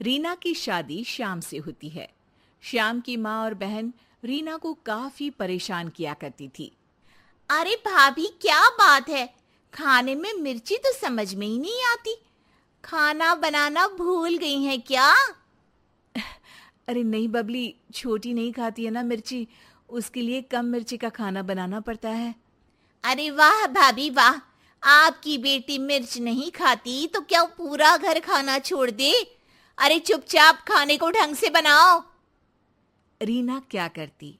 रीना की शादी श्याम से होती है। श्याम की माँ और बहन रीना को काफी परेशान किया करती थी। अरे भाभी, क्या बात है? खाने में मिर्ची तो समझ में ही नहीं आती। खाना बनाना भूल गई हैं क्या? अरे नहीं बबली, छोटी नहीं खाती है ना मिर्ची, उसके लिए कम मिर्ची का खाना बनाना पड़ता है। अरे वाह भाभी वाह, आपकी बेटी मिर्च नहीं खाती तो क्या पूरा घर खाना छोड़ दे? अरे चुपचाप खाने को ढंग से बनाओ। रीना क्या करती,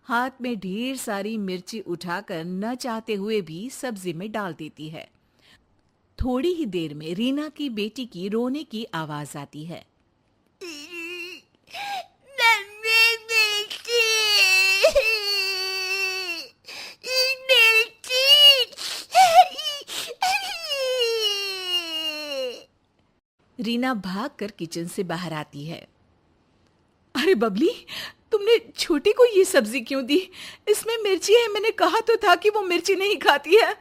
हाथ में ढेर सारी मिर्ची उठाकर न चाहते हुए भी सब्जी में डाल देती है। थोड़ी ही देर में रीना की बेटी की रोने की आवाज आती है। रीना भागकर किचन से बाहर आती है। अरे बबली, तुमने छोटी को ये सब्जी क्यों दी? इसमें मिर्ची है, मैंने कहा तो था कि वो मिर्ची नहीं खाती है।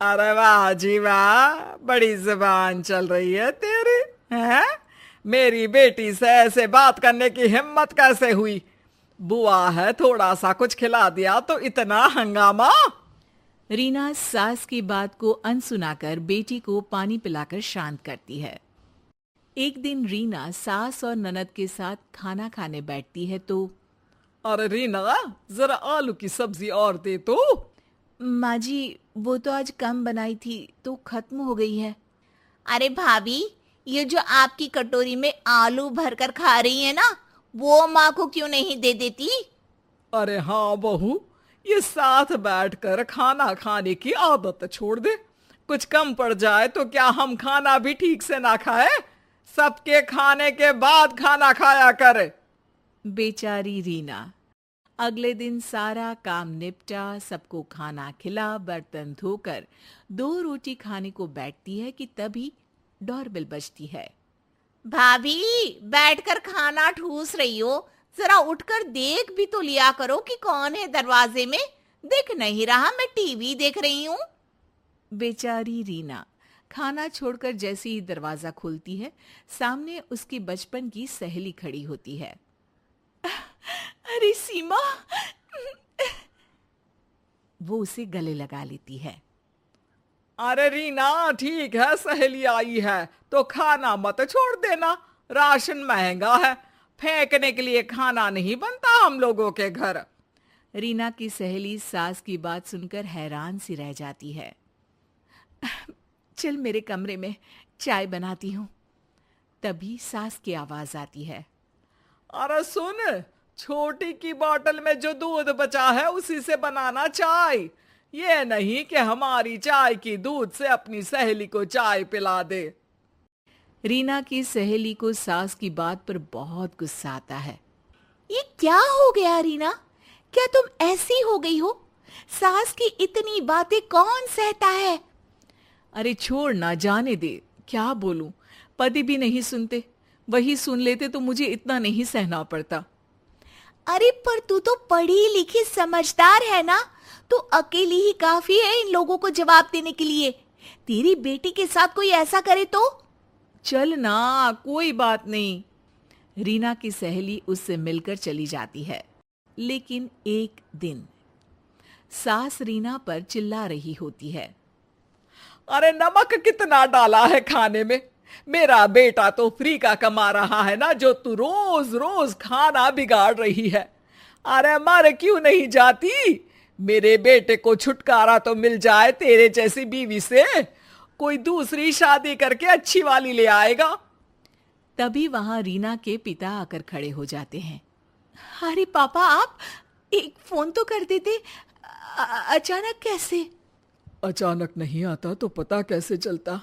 अरे वाह जी वाह, बड़ी जुबान चल रही है तेरी। हैं? मेरी बेटी से ऐसे बात करने की हिम्मत कैसे हुई? बुआ है, थोड़ा सा कुछ खिला दिया तो इतना हंगामा। रीना सास की बात को अनसुनाकर बेटी को पानी पिलाकर शांत करती है। एक दिन रीना सास और ननद के साथ खाना खाने बैठती है तो अरे रीना, जरा आलू की सब्जी और दे तो। माँ जी, वो तो आज कम बनाई थी तो खत्म हो गई है। अरे भाभी, ये जो आपकी कटोरी में आलू भरकर खा रही है ना, वो माँ को क्यों नहीं दे देती? अरे हाँ बहू, ये साथ बैठकर खाना खाने की आदत छोड़ दे। कुछ कम पड़ जाए तो क्या हम खाना भी ठीक से ना खाए? सबके खाने के बाद खाना खाया करे। बेचारी रीना अगले दिन सारा काम निपटा, सबको खाना खिला, बर्तन धोकर 2 रोटी खाने को बैठती है कि तभी डोरबेल बजती है। भाभी, बैठकर खाना ठूस रही हो, जरा उठकर देख भी तो लिया करो कि कौन है दरवाजे में। दिख नहीं रहा, मैं टीवी देख रही हूँ। बेचारी रीना खाना छोड़कर जैसे ही दरवाजा खोलती है, सामने उसकी बचपन की सहेली खड़ी होती है। अरे सीमा, वो उसे गले लगा लेती है। अरे रीना, ठीक है, सहेली आई है तो खाना मत छोड़ देना। राशन महंगा है, फेंकने के लिए खाना नहीं बनता हम लोगों के घर। रीना की सहेली सास की बात सुनकर हैरान सी रह जाती है। चल मेरे कमरे में चाय बनाती हूँ। तभी सास की आवाज आती है। अरे सुन, छोटी की बोतल में जो दूध बचा है उसी से बनाना चाय। ये नहीं कि हमारी चाय की दूध से अपनी सहेली को चाय पिला दे। रीना की सहेली को सास की बात पर बहुत गुस्सा आता है। ये क्या हो गया रीना? क्या तुम ऐसी हो गई हो? सास की इतनी बातें कौन सहता है? अरे छोड़ ना, जाने दे, क्या बोलूं, पति भी नहीं सुनते, वही सुन लेते तो मुझे इतना नहीं सहना पड़ता। अरे पर तू तो पढ़ी लिखी समझदार है ना, तो अकेली ही काफी है इन लोगों को जवाब देने के लिए। तेरी बेटी के साथ कोई ऐसा करे तो? चल ना, कोई बात नहीं। रीना की सहेली उससे मिलकर चली जाती है। लेकिन एक दिन सास रीना पर चिल्ला रही होती है। अरे नमक कितना डाला है खाने में? मेरा बेटा तो फ्री का कमा रहा है ना, जो तू रोज रोज खाना बिगाड़ रही है। अरे मर क्यों नहीं जाती? मेरे बेटे को छुटकारा तो मिल जाए तेरे जैसी बीवी से। कोई दूसरी शादी करके अच्छी वाली ले आएगा। तभी वहां रीना के पिता आकर खड़े हो जाते हैं। अरे पापा, आप एक फोन तो कर देते, अचानक कैसे? अचानक नहीं आता तो पता कैसे चलता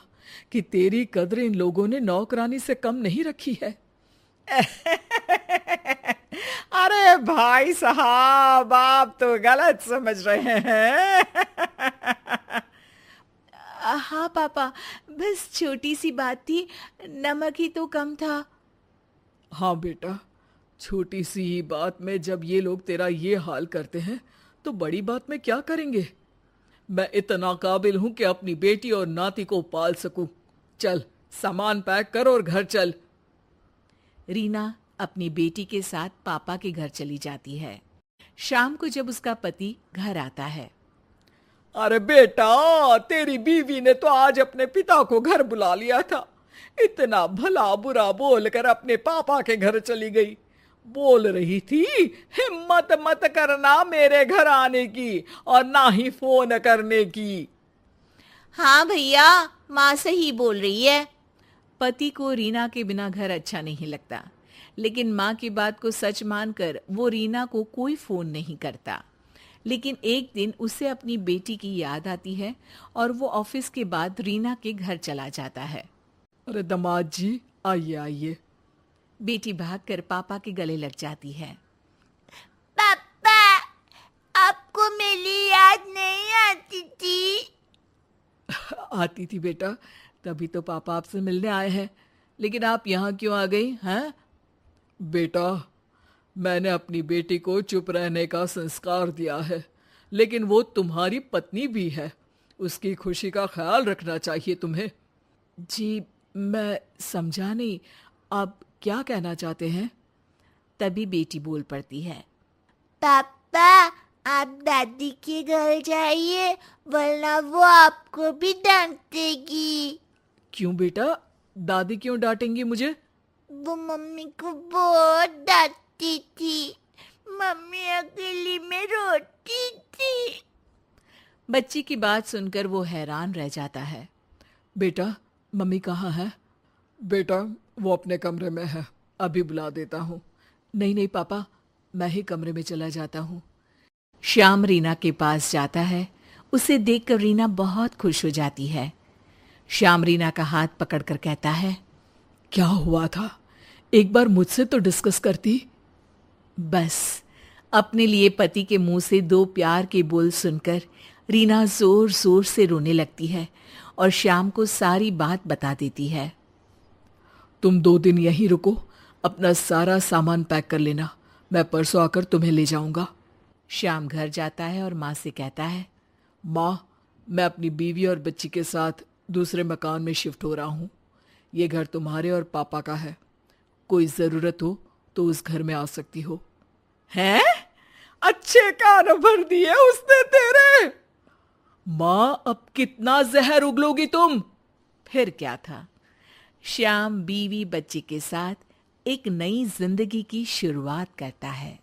कि तेरी कद्र इन लोगों ने नौकरानी से कम नहीं रखी है। अरे भाई साहब, आप तो गलत समझ रहे हैं। हाँ पापा, बस छोटी सी बात थी, नमक ही तो कम था। हाँ बेटा, छोटी सी ही बात में जब ये लोग तेरा ये हाल करते हैं तो बड़ी बात में क्या करेंगे? मैं इतना काबिल हूं कि अपनी बेटी और नाती को पाल सकूं। चल सामान पैक कर और घर चल। रीना अपनी बेटी के साथ पापा के घर चली जाती है। शाम को जब उसका पति घर आता है। अरे बेटा, तेरी बीवी ने तो आज अपने पिता को घर बुला लिया था। इतना भला बुरा बोलकर अपने पापा के घर चली गई। बोल रही थी हिम्मत मत करना मेरे घर आने की और ना ही फोन करने की। हाँ भैया, माँ सही बोल रही है। पति को रीना के बिना घर अच्छा नहीं लगता, लेकिन माँ की बात को सच मानकर वो रीना को कोई फोन नहीं करता। लेकिन एक दिन उसे अपनी बेटी की याद आती है और वो ऑफिस के बाद रीना के घर चला जाता है। अरे दामाद जी, आइए आइए। बेटी भागकर पापा के गले लग जाती है। पापा, आपको मेरी याद नहीं आती थी? आती थी बेटा, तभी तो पापा आपसे मिलने आए हैं। लेकिन आप यहाँ क्यों आ गई हैं? बेटा, मैंने अपनी बेटी को चुप रहने का संस्कार दिया है, लेकिन वो तुम्हारी पत्नी भी है। उसकी खुशी का ख्याल रखना चाहिए तुम्हें। जी, मैं समझा नहीं, आप क्या कहना चाहते हैं? तभी बेटी बोल पड़ती है। पापा, आप दादी के घर जाइए, वरना वो आपको भी डांटेगी। क्यों बेटा, दादी क्यों डांटेंगी मुझे? वो मम्मी को बहुत डांटती थी। मम्मी अकेली में रोती थी। बच्ची की बात सुनकर वो हैरान रह जाता है। बेटा, मम्मी कहाँ है? बेटा, वो अपने कमरे में है, अभी बुला देता हूँ। नहीं नहीं पापा, मैं ही कमरे में चला जाता हूँ। श्याम रीना के पास जाता है। उसे देखकर रीना बहुत खुश हो जाती है। श्याम रीना का हाथ पकड़कर कहता है, क्या हुआ था? एक बार मुझसे तो डिस्कस करती। बस अपने लिए पति के मुंह से 2 प्यार के बोल सुनकर रीना जोर जोर से रोने लगती है और श्याम को सारी बात बता देती है। तुम 2 दिन यहीं रुको, अपना सारा सामान पैक कर लेना, मैं परसों आकर तुम्हें ले जाऊंगा। श्याम घर जाता है और माँ से कहता है, माँ, मैं अपनी बीवी और बच्ची के साथ दूसरे मकान में शिफ्ट हो रहा हूँ। ये घर तुम्हारे और पापा का है। कोई ज़रूरत हो तो उस घर में आ सकती हो। हैं? अच्छे कान भर दिए उसने तेरे। माँ, अब कितना जहर उगलोगी तुम? फिर क्या था, श्याम बीवी बच्ची के साथ एक नई जिंदगी की शुरुआत करता है।